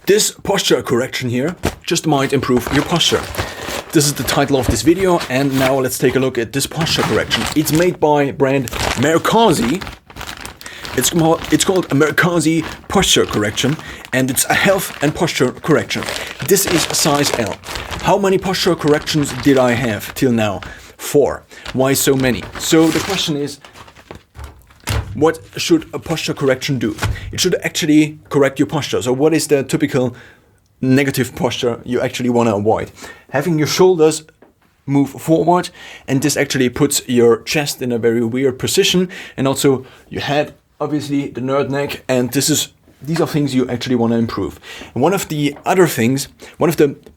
This posture correction here just might improve your posture. This is the title of this video, and now let's take a look at this posture correction. It's made by brand MERCASE. It's called a MERCASE posture correction, and it's a health and posture correction. This is size L. How many posture corrections did I have till now? 4. Why so many? So the question is, what should a posture correction do? It should actually correct your posture. So what is the typical negative posture you actually want to avoid? Having your shoulders move forward, and this actually puts your chest in a very weird position, and also your head, obviously the nerd neck, and these are things you actually want to improve. And one of the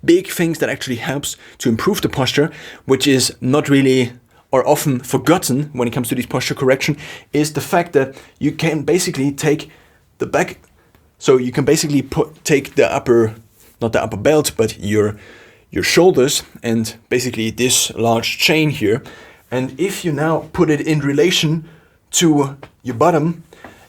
big things that actually helps to improve the posture, which is not really or often forgotten when it comes to this posture correction, is the fact that you can basically take the back, so you can basically take the upper, not the upper belt, but your shoulders, and basically this large chain here, and if you now put it in relation to your bottom,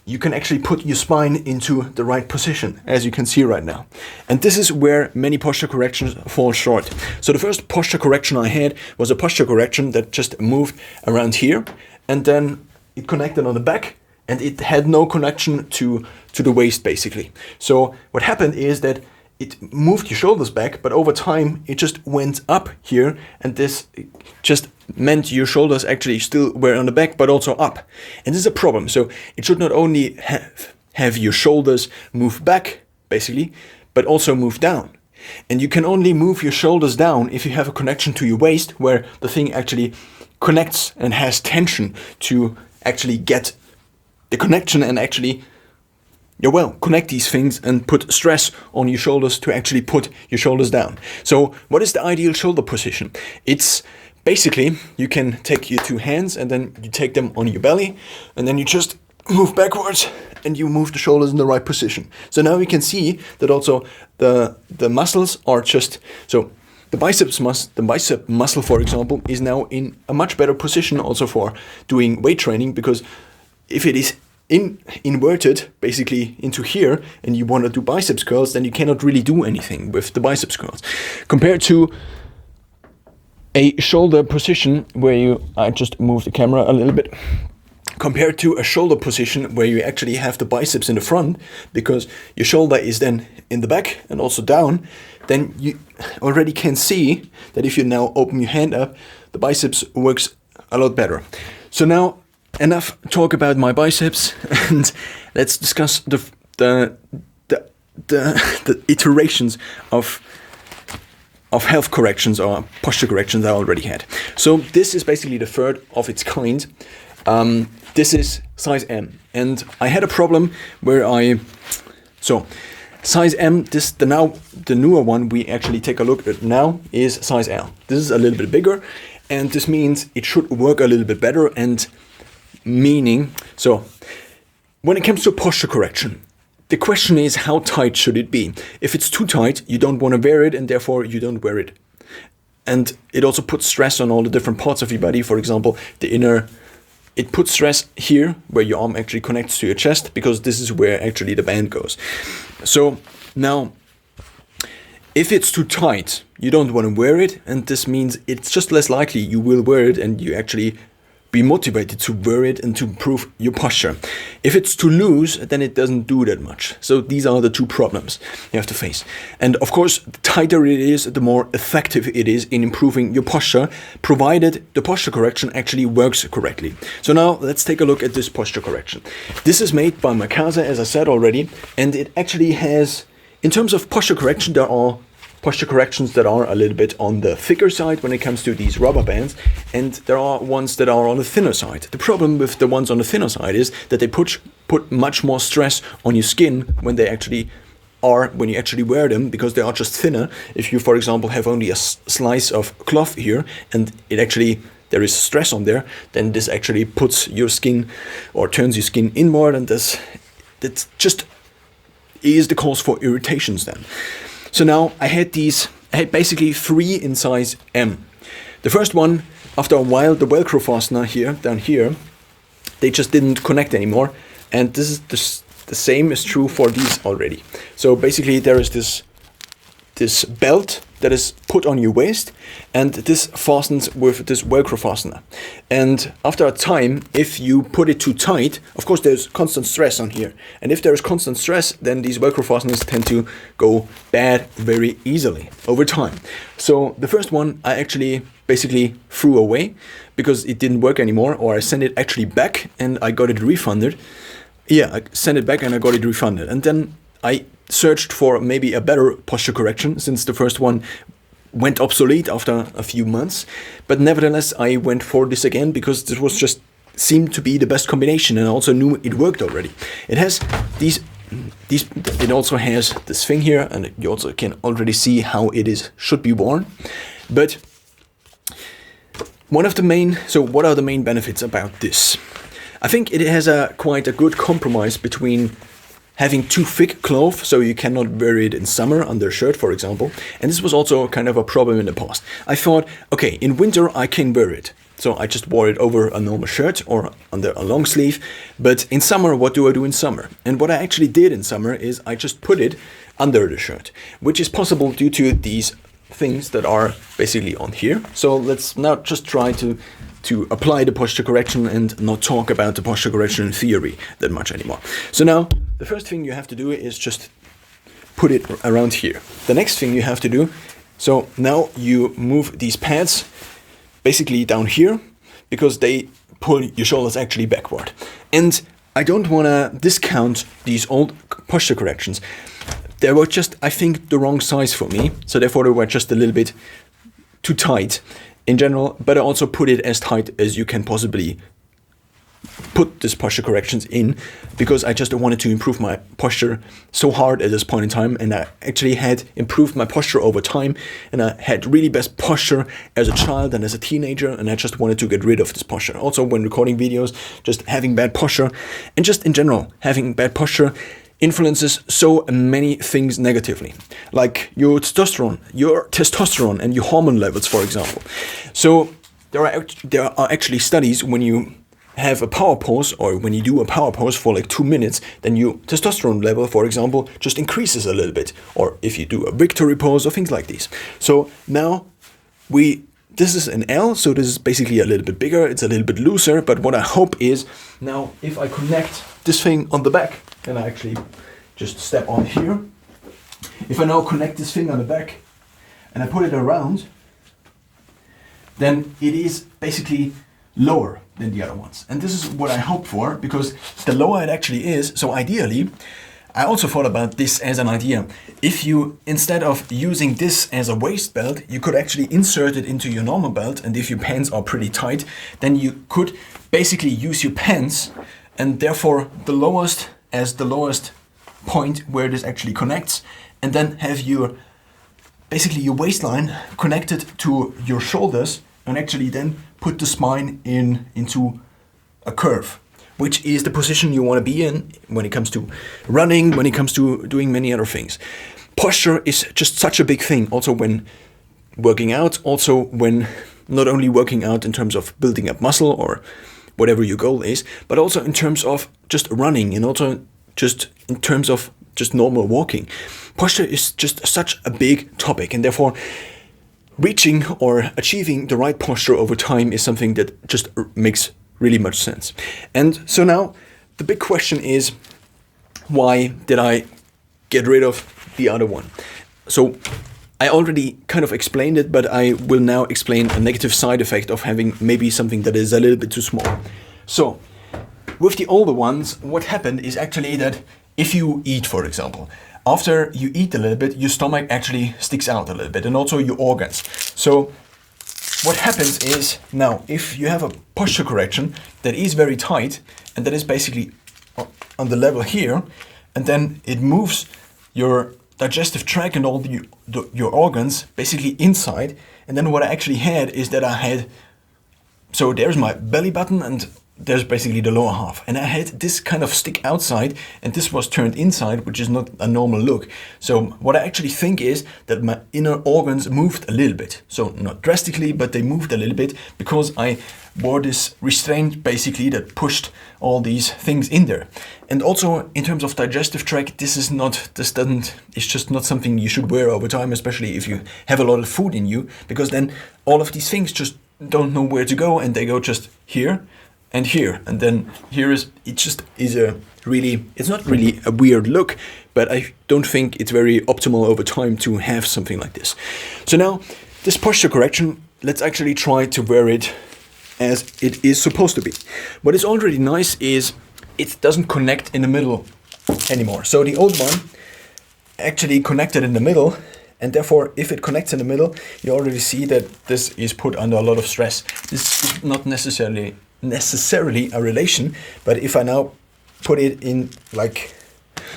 you can actually put your spine into the right position, as you can see right now. And this is where many posture corrections fall short. So the first posture correction I had was a posture correction that just moved around here, and then it connected on the back, and it had no connection to the waist, basically. So what happened is that it moved your shoulders back, but over time it just went up here, and this just meant your shoulders actually still were on the back, but also up. And this is a problem. So it should not only have your shoulders move back, basically, but also move down. And you can only move your shoulders down if you have a connection to your waist, where the thing actually connects and has tension to actually get the connection and actually connect these things and put stress on your shoulders to actually put your shoulders down. So what is the ideal shoulder position? It's basically, you can take your 2 hands and then you take them on your belly, and then you just move backwards and you move the shoulders in the right position. So now you can see that also the muscles are just, so the bicep muscle, for example, is now in a much better position also for doing weight training, because if it is inverted basically into here and you want to do biceps curls, then you cannot really do anything with the biceps curls compared to a shoulder position where I just move the camera a little bit, compared to a shoulder position where you actually have the biceps in the front, because your shoulder is then in the back and also down. Then you already can see that if you now open your hand up, the biceps works a lot better. So now, enough talk about my biceps, and let's discuss the iterations of health corrections or posture corrections I already had. So this is basically the third of its kind. This is size M, and I had a problem where size M, the newer one we actually take a look at now is size L. This is a little bit bigger, and this means it should work a little bit better. And so when it comes to posture correction, the question is, how tight should it be? If it's too tight, you don't want to wear it, and therefore you don't wear it. And it also puts stress on all the different parts of your body. For example, it puts stress here where your arm actually connects to your chest, because this is where actually the band goes. So now, if it's too tight, you don't want to wear it, and this means it's just less likely you will wear it and you actually be motivated to wear it and to improve your posture. If it's too loose, then it doesn't do that much. So these are the 2 problems you have to face. And of course, the tighter it is, the more effective it is in improving your posture, provided the posture correction actually works correctly. So now let's take a look at this posture correction. This is made by MERCASE, as I said already, and it actually has, in terms of posture correction, there are posture corrections that are a little bit on the thicker side when it comes to these rubber bands, and there are ones that are on the thinner side. The problem with the ones on the thinner side is that they put much more stress on your skin when you actually wear them, because they are just thinner. If you, for example, have only a slice of cloth here and there is stress on there, then this actually puts your skin or turns your skin inward, and that just is the cause for irritations then. So now I had basically 3 in size M. The first one, after a while, the Velcro fastener down here, they just didn't connect anymore. And this is the same is true for these already. So basically there is this belt that is put on your waist, and this fastens with this Velcro fastener. And after a time, if you put it too tight, of course there's constant stress on here. And if there is constant stress, then these Velcro fasteners tend to go bad very easily over time. So the first one I actually basically threw away because it didn't work anymore, or I sent it actually back and I got it refunded. Yeah, I sent it back and I got it refunded. And then I searched for maybe a better posture correction, since the first one went obsolete after a few months. But nevertheless, I went for this again because this was just seemed to be the best combination, and I also knew it worked already. It has it also has this thing here, and you also can already see how it should be worn. But what are the main benefits about this? I think it has quite a good compromise between having too thick cloth, so you cannot wear it in summer under a shirt, for example. And this was also kind of a problem in the past. I thought, okay, in winter I can wear it. So I just wore it over a normal shirt or under a long sleeve. But in summer, what do I do in summer? And what I actually did in summer is I just put it under the shirt, which is possible due to these things that are basically on here. So let's now just try to apply the posture correction and not talk about the posture correction in theory that much anymore. So now the first thing you have to do is just put it around here. The next thing you have to do, so now you move these pads basically down here because they pull your shoulders actually backward. And I don't want to discount these old posture corrections. They were just, I think, the wrong size for me. So therefore they were just a little bit too tight in general, but I also put it as tight as you can possibly put these posture corrections in, because I just wanted to improve my posture so hard at this point in time, and I actually had improved my posture over time, and I had really best posture as a child and as a teenager, and I just wanted to get rid of this posture. Also when recording videos, just having bad posture, and just in general, having bad posture influences so many things negatively, like your testosterone and your hormone levels, for example. So there are actually studies when you have a power pose, or when you do a power pose for like 2 minutes, then your testosterone level, for example, just increases a little bit. Or if you do a victory pose or things like this. So now this is an L, so this is basically a little bit bigger, it's a little bit looser, but what I hope is, now if I connect this thing on the back, and I actually just step on here, if I now connect this thing on the back, and I put it around, then it is basically lower than the other ones. And this is what I hope for, because the lower it actually is, so ideally, I also thought about this as an idea. If you, instead of using this as a waist belt, you could actually insert it into your normal belt, and if your pants are pretty tight, then you could basically use your pants, and therefore the lowest point where this actually connects, and then have basically your waistline connected to your shoulders, and actually then put the spine into a curve, which is the position you want to be in when it comes to running, when it comes to doing many other things. Posture is just such a big thing, also when working out, also when not only working out in terms of building up muscle or whatever your goal is, but also in terms of just running, and also just in terms of just normal walking. Posture is just such a big topic, and therefore reaching or achieving the right posture over time is something that just makes really much sense. And so now the big question is, why did I get rid of the other one? So I already kind of explained it, but I will now explain a negative side effect of having maybe something that is a little bit too small. So with the older ones, what happened is actually that if you eat, for example, after you eat a little bit, your stomach actually sticks out a little bit, and also your organs. So what happens is, now if you have a posture correction that is very tight, and that is basically on the level here, and then it moves your digestive tract and all your organs basically inside, and then what I actually had is that so there's my belly button, and there's basically the lower half, and I had this kind of stick outside, and this was turned inside, which is not a normal look. So what I actually think is that my inner organs moved a little bit, so not drastically, but they moved a little bit, because I wore this restraint basically that pushed all these things in there. And also in terms of digestive tract, it's just not something you should wear over time, especially if you have a lot of food in you, because then all of these things just don't know where to go, and they go just here and here, and then it's not really a weird look, but I don't think it's very optimal over time to have something like this. So now this posture correction, let's actually try to wear it as it is supposed to be. What is already nice is it doesn't connect in the middle anymore. So the old one actually connected in the middle, and therefore if it connects in the middle, you already see that this is put under a lot of stress. This is not necessarily a relation, but if I now put it in like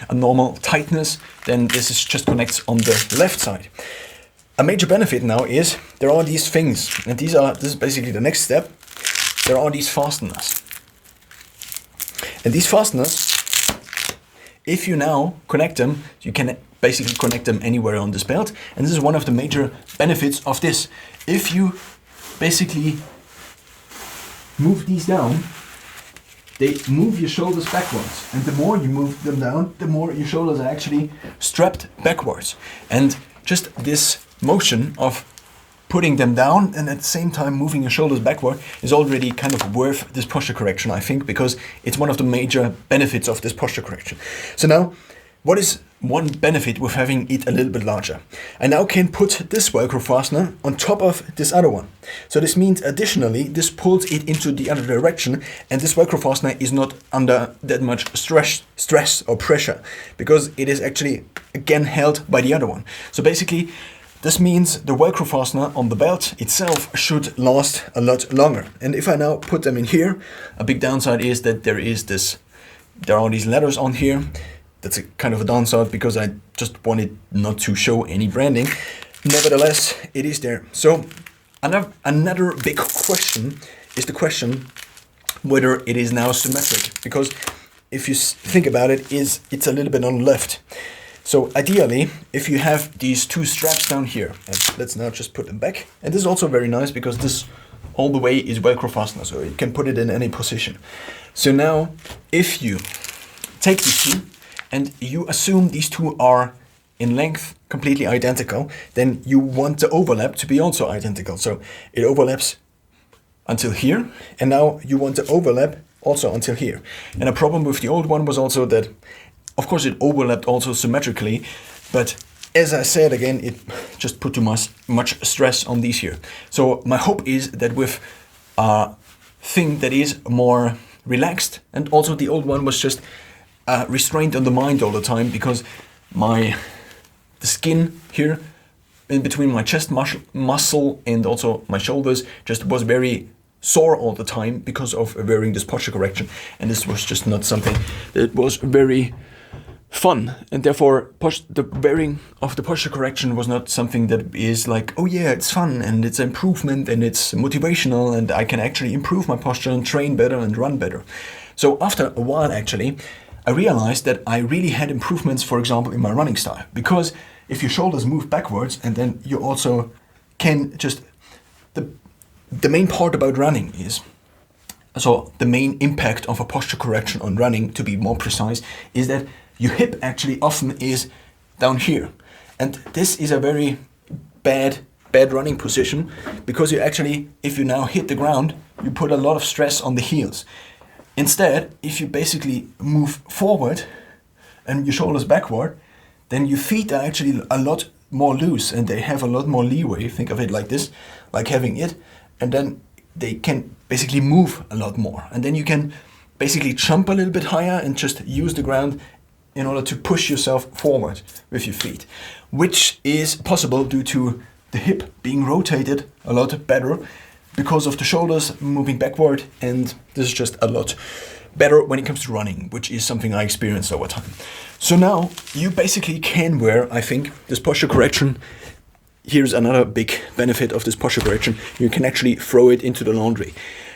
a normal tightness, then this just connects on the left side. A major benefit now is there are these things, and this is basically the next step. There are these fasteners. And these fasteners, if you now connect them, you can basically connect them anywhere on this belt. And this is one of the major benefits of this. If you basically move these down, they move your shoulders backwards. And the more you move them down, the more your shoulders are actually strapped backwards. And just this motion of putting them down and at the same time moving your shoulders backward is already kind of worth this posture correction, I think, because it's one of the major benefits of this posture correction. So now, what is one benefit with having it a little bit larger? I now can put this Velcro fastener on top of this other one. So this means additionally, this pulls it into the other direction, and this Velcro fastener is not under that much stress or pressure, because it is actually again held by the other one. So basically, this means the Velcro fastener on the belt itself should last a lot longer. And if I now put them in here, a big downside is that there are these letters on here. That's a kind of a downside because I just wanted not to show any branding. Nevertheless, it is there. So another big question is the question whether it is now symmetric, because if you think about it, it's a little bit on the left. So ideally, if you have these two straps down here, and let's now just put them back. And this is also very nice because this all the way is Velcro fastener, so you can put it in any position. So now, if you take these two and you assume these two are in length completely identical, then you want the overlap to be also identical. So it overlaps until here, and now you want the overlap also until here. And a problem with the old one was also that, of course, it overlapped also symmetrically, but as I said again, it just put too much stress on these here. So my hope is that with a thing that is more relaxed, and also the old one was just restrained on the mind all the time, because the skin here in between my chest muscle and also my shoulders just was very sore all the time because of wearing this posture correction, and this was just not something that was very fun, and therefore the wearing of the posture correction was not something that is like, oh yeah, it's fun and it's improvement and it's motivational and I can actually improve my posture and train better and run better. So after a while, actually, I realized that I really had improvements, for example, in my running style, because if your shoulders move backwards, and then you also can just, the main part about running is, so the main impact of a posture correction on running, to be more precise, is that your hip actually often is down here. And this is a very bad running position, because you actually, if you now hit the ground, you put a lot of stress on the heels. Instead, if you basically move forward and your shoulders backward, then your feet are actually a lot more loose and they have a lot more leeway. Think of it like this, like having it, and then they can basically move a lot more. And then you can basically jump a little bit higher and just use the ground in order to push yourself forward with your feet, which is possible due to the hip being rotated a lot better because of the shoulders moving backward, and this is just a lot better when it comes to running, which is something I experienced over time. So now you basically can wear, I think, this posture correction. Here's another big benefit of this posture correction. You can actually throw it into the laundry.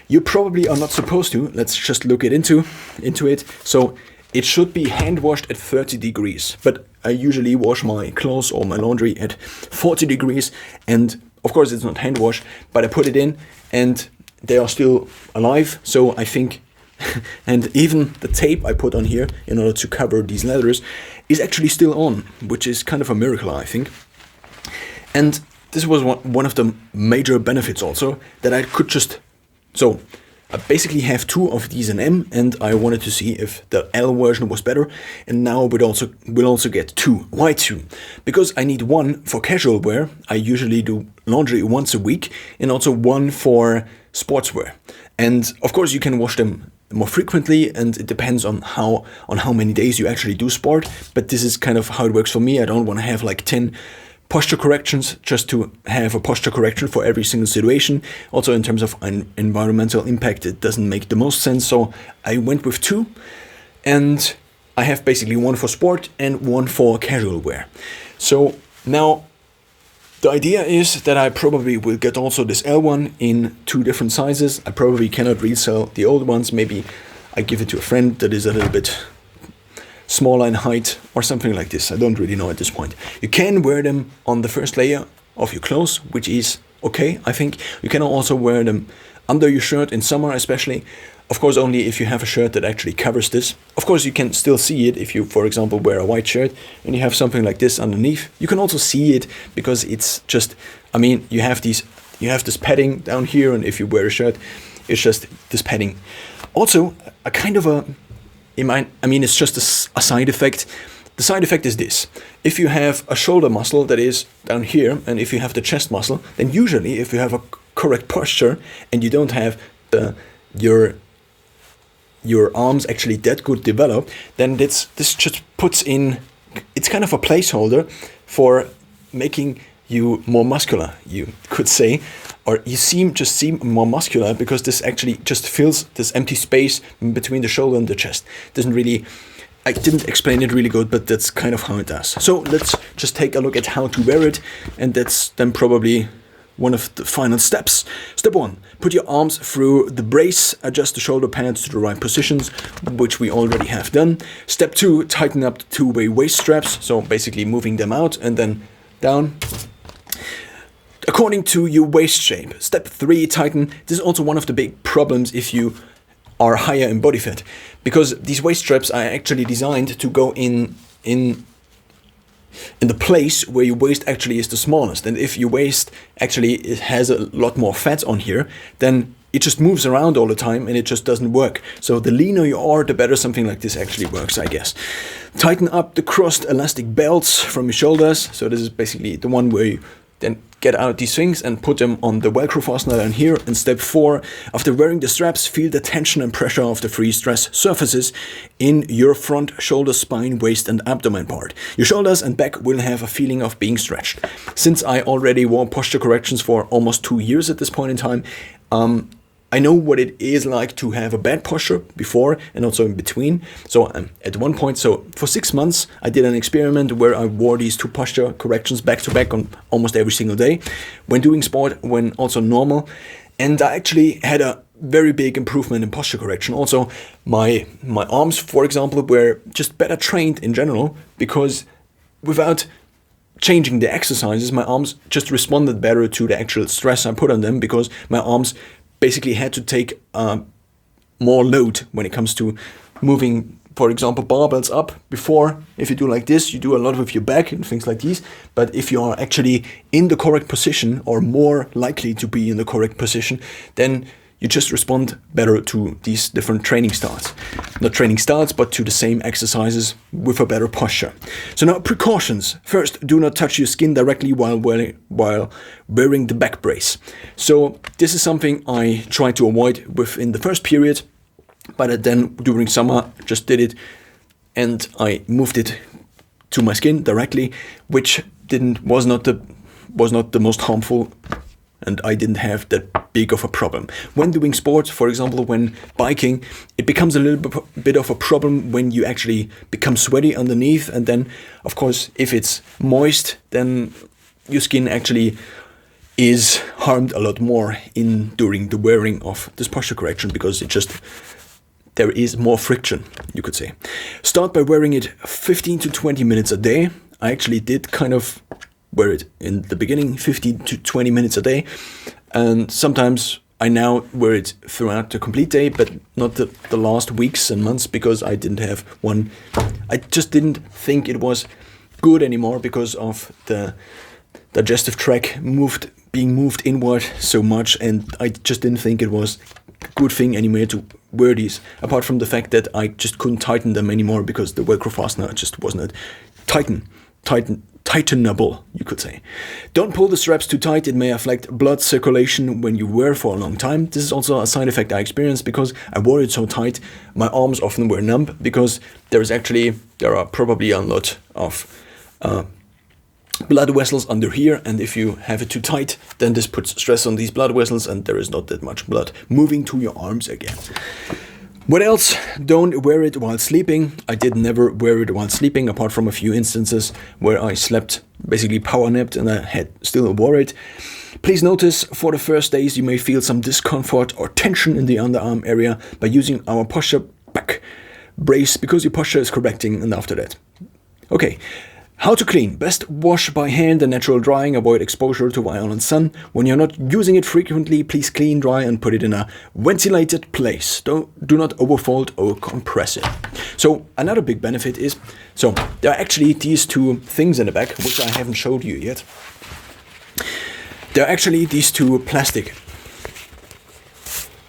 You probably are not supposed to. Let's just look into it. So it should be hand washed at 30 degrees, but I usually wash my clothes or my laundry at 40 degrees. And of course it's not hand wash, but I put it in, and they are still alive. So I think, and even the tape I put on here in order to cover these leathers is actually still on, which is kind of a miracle, I think. And this was one of the major benefits also, that I could just, so I basically have two of these in M, and I wanted to see if the L version was better, and now we'll also get two. Why two? Because I need one for casual wear. I usually do laundry once a week, and also one for sportswear. And of course you can wash them more frequently, and it depends on how many days you actually do sport, but this is kind of how it works for me. I don't want to have like 10 posture corrections just to have a posture correction for every single situation. Also in terms of an environmental impact, it doesn't make the most sense. So I went with two, and I have basically one for sport and one for casual wear. So now the idea is that I probably will get also this L one in two different sizes. I probably cannot resell the old ones. Maybe I give it to a friend that is a little bit smaller in height or something like this. I don't really know at this point. You can wear them on the first layer of your clothes, which is okay, I think. You can also wear them under your shirt in summer especially. Of course, only if you have a shirt that actually covers this. Of course, you can still see it if you, for example, wear a white shirt and you have something like this underneath. You can also see it because it's just, I mean, you have this padding down here, and if you wear a shirt, it's just this padding. Also, a kind of a, I mean, it's just a side effect. The side effect is this. If you have a shoulder muscle that is down here, and if you have the chest muscle, then usually if you have a correct posture and you don't have your arms actually that good developed, then this just puts in, it's kind of a placeholder for making you more muscular, you could say, or you seem more muscular, because this actually just fills this empty space between the shoulder and the chest. Doesn't really, I didn't explain it really good, but that's kind of how it does. So let's just take a look at how to wear it, and that's then probably one of the final steps. Step 1, put your arms through the brace, adjust the shoulder pads to the right positions, which we already have done. Step 2, tighten up the two-way waist straps, so basically moving them out and then down according to your waist shape. Step 3, tighten. This is also one of the big problems if you are higher in body fat, because these waist straps are actually designed to go in the place where your waist actually is the smallest. And if your waist actually it has a lot more fat on here, then it just moves around all the time and it just doesn't work. So the leaner you are, the better something like this actually works, I guess. Tighten up the crossed elastic belts from your shoulders. So this is basically the one where you then get out these things and put them on the Velcro fastener down here. And step 4, after wearing the straps, feel the tension and pressure of the free stress surfaces in your front shoulder, spine, waist and abdomen part. Your shoulders and back will have a feeling of being stretched. Since I already wore posture corrections for almost 2 years at this point in time, I know what it is like to have a bad posture before and also in between. So at one point, so for 6 months, I did an experiment where I wore these 2 posture corrections back to back on almost every single day, when doing sport, when also normal. And I actually had a very big improvement in posture correction. Also, my arms, for example, were just better trained in general, because without changing the exercises, my arms just responded better to the actual stress I put on them, because my arms basically had to take more load when it comes to moving, for example, barbells up. Before, if you do like this, you do a lot with your back and things like these. But if you are actually in the correct position, or more likely to be in the correct position, then you just respond better to these different training styles. Not training styles, but to the same exercises with a better posture. So now, precautions. First, do not touch your skin directly while wearing the back brace. So this is something I tried to avoid within the first period, but then during summer just did it, and I moved it to my skin directly, which was not the most harmful, and I didn't have that big of a problem. When doing sports, for example, when biking, it becomes a little bit of a problem when you actually become sweaty underneath, and then, of course, if it's moist, then your skin actually is harmed a lot more during the wearing of this posture correction, because there is more friction, you could say. Start by wearing it 15 to 20 minutes a day. I actually did kind of wear it in the beginning 15 to 20 minutes a day, and sometimes I now wear it throughout the complete day, but not the last weeks and months, because I didn't have one. I just didn't think it was good anymore because of the digestive tract being moved inward so much, and I just didn't think it was a good thing anymore to wear these, apart from the fact that I just couldn't tighten them anymore because the Velcro fastener just wasn't tightenable, you could say. Don't pull the straps too tight, it may affect blood circulation when you wear for a long time. This is also a side effect I experienced because I wore it so tight. My arms often were numb because there are probably a lot of blood vessels under here, and if you have it too tight, then this puts stress on these blood vessels and there is not that much blood moving to your arms again. What else? Don't wear it while sleeping. I did never wear it while sleeping, apart from a few instances where I slept, basically power napped, and I had still wore it. Please notice, for the first days you may feel some discomfort or tension in the underarm area by using our posture back brace, because your posture is correcting, and after that. Okay. How to clean. Best wash by hand and natural drying. Avoid exposure to violent sun. When you're not using it frequently, please clean, dry, and put it in a ventilated place. Do not overfold or compress it. So another big benefit is, so there are actually these two things in the back, which I haven't showed you yet. There are actually these two plastic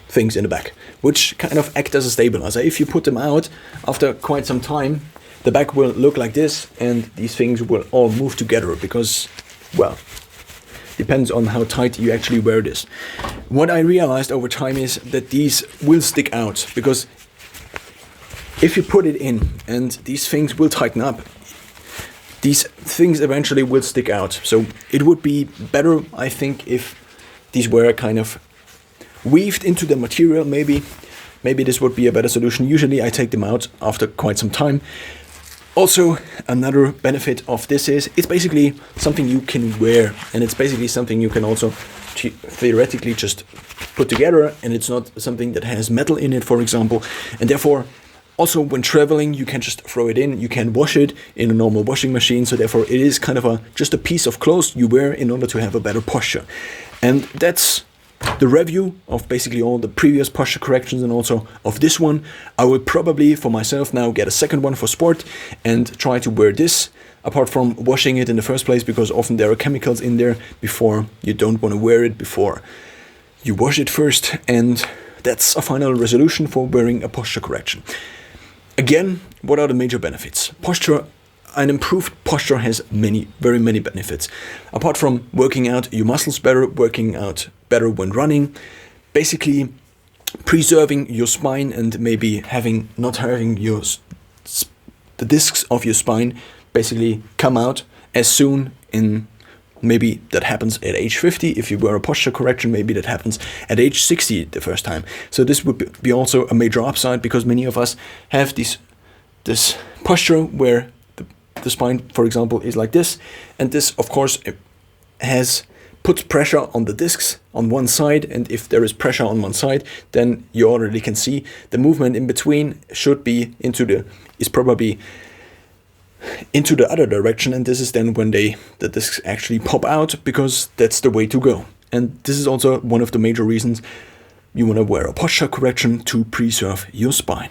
things in the back, which kind of act as a stabilizer. If you put them out after quite some time, the back will look like this, and these things will all move together because, well, depends on how tight you actually wear this. What I realized over time is that these will stick out, because if you put it in and these things will tighten up, these things eventually will stick out. So it would be better, I think, if these were kind of weaved into the material. Maybe this would be a better solution. Usually I take them out after quite some time. Also, another benefit of this is it's basically something you can wear, and it's basically something you can also theoretically just put together, and it's not something that has metal in it, for example, and therefore also when traveling you can just throw it in. You can wash it in a normal washing machine, so therefore it is kind of just a piece of clothes you wear in order to have a better posture. And that's the review of basically all the previous posture corrections and also of this one. I will probably for myself now get a second one for sport and try to wear this, apart from washing it in the first place, because often there are chemicals in there before you don't want to wear it before you wash it first. And that's a final resolution for wearing a posture correction. Again, what are the major benefits? An improved posture has very many benefits. Apart from working out your muscles better, working out better when running, basically preserving your spine and maybe not having the discs of your spine basically come out as soon in, maybe that happens at age 50. If you wear a posture correction, maybe that happens at age 60 the first time. So this would be also a major upside, because many of us have this posture where the spine, for example, is like this, and this, of course, puts pressure on the discs on one side, and if there is pressure on one side, then you already can see the movement in between is probably into the other direction, and this is then when the discs actually pop out, because that's the way to go. And this is also one of the major reasons you want to wear a posture correction, to preserve your spine.